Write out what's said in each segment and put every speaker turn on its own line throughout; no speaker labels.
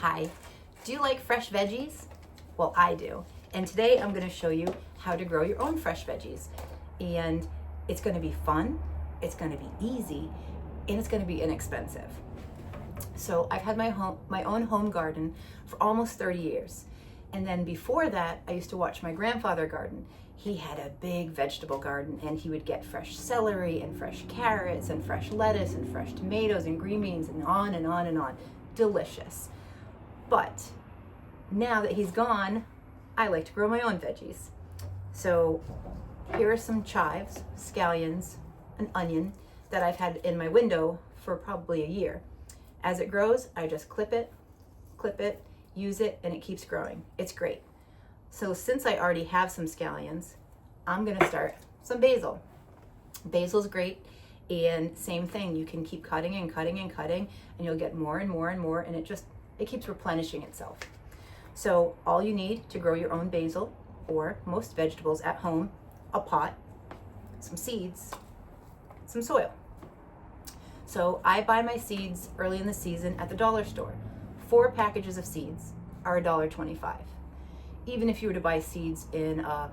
Hi, do you like fresh veggies? Well, I do. And today I'm going to show you how to grow your own fresh veggies. And it's going to be fun, it's going to be easy, and it's going to be inexpensive. So I've had my own home garden for almost 30 years. And then before that, I used to watch my grandfather garden. He had a big vegetable garden and he would get fresh celery and fresh carrots and fresh lettuce and fresh tomatoes and green beans and on and on and on. Delicious. But now that he's gone, I like to grow my own veggies. So here are some chives, scallions, an onion that I've had in my window for probably a year. As it grows, I just clip it, use it, and it keeps growing. It's great. So since I already have some scallions, I'm gonna start some basil. Basil's great, and same thing, you can keep cutting and cutting and cutting, and you'll get more and more and more, and it keeps replenishing itself. So all you need to grow your own basil, or most vegetables at home, a pot, some seeds, some soil. So I buy my seeds early in the season at the dollar store. 4 packages of seeds are $1.25. Even if you were to buy seeds in a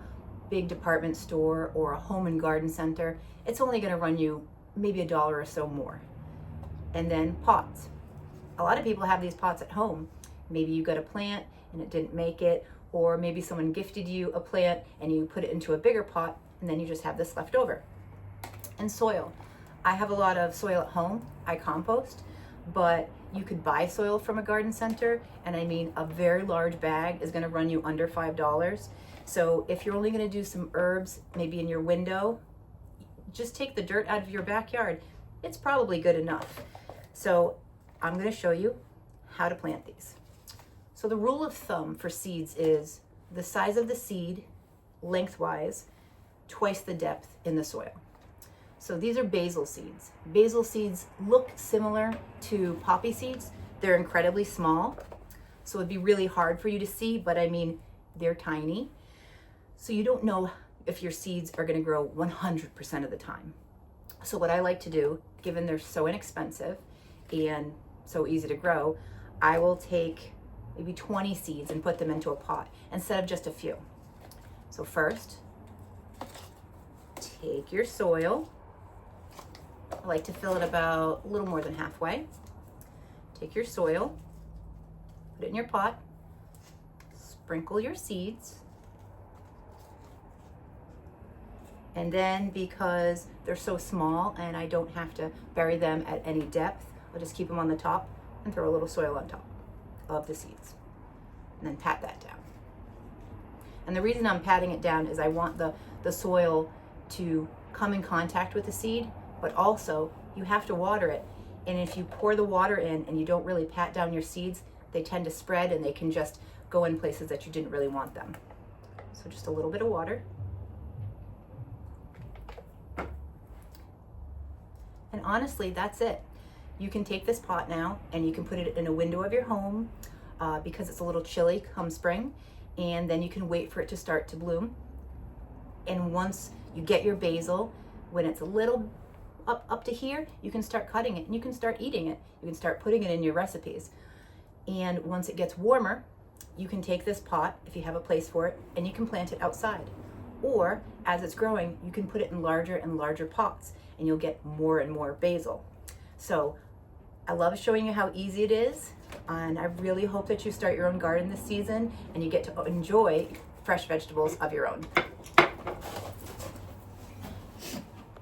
big department store or a home and garden center, it's only going to run you maybe $1 or so more. And then pots. A lot of people have these pots at home. Maybe you got a plant and it didn't make it, or maybe someone gifted you a plant and you put it into a bigger pot and then you just have this left over. And soil. I have a lot of soil at home. I compost, but you could buy soil from a garden center, and I mean a very large bag is going to run you under $5. So if you're only going to do some herbs, maybe in your window, just take the dirt out of your backyard. It's probably good enough. So I'm going to show you how to plant these. So the rule of thumb for seeds is the size of the seed, lengthwise, twice the depth in the soil. So these are basil seeds. Basil seeds look similar to poppy seeds. They're incredibly small, so it'd be really hard for you to see, but I mean, they're tiny. So you don't know if your seeds are gonna grow 100% of the time. So what I like to do, given they're so inexpensive and so easy to grow, I will take maybe 20 seeds and put them into a pot instead of just a few. So first, take your soil. I like to fill it about a little more than halfway. Take your soil, put it in your pot, sprinkle your seeds, and then because they're so small and I don't have to bury them at any depth, I'll just keep them on the top and throw a little soil on top of the seeds, and then pat that down. And the reason I'm patting it down is I want the soil to come in contact with the seed, but also you have to water it. And if you pour the water in and you don't really pat down your seeds, they tend to spread and they can just go in places that you didn't really want them. So just a little bit of water. And honestly, that's it. You can take this pot now and you can put it in a window of your home because it's a little chilly come spring, and then you can wait for it to start to bloom. And once you get your basil, when it's a little up to here, you can start cutting it and you can start eating it. You can start putting it in your recipes. And once it gets warmer, you can take this pot, if you have a place for it, and you can plant it outside. Or as it's growing, you can put it in larger and larger pots and you'll get more and more basil. So I love showing you how easy it is, and I really hope that you start your own garden this season and you get to enjoy fresh vegetables of your own.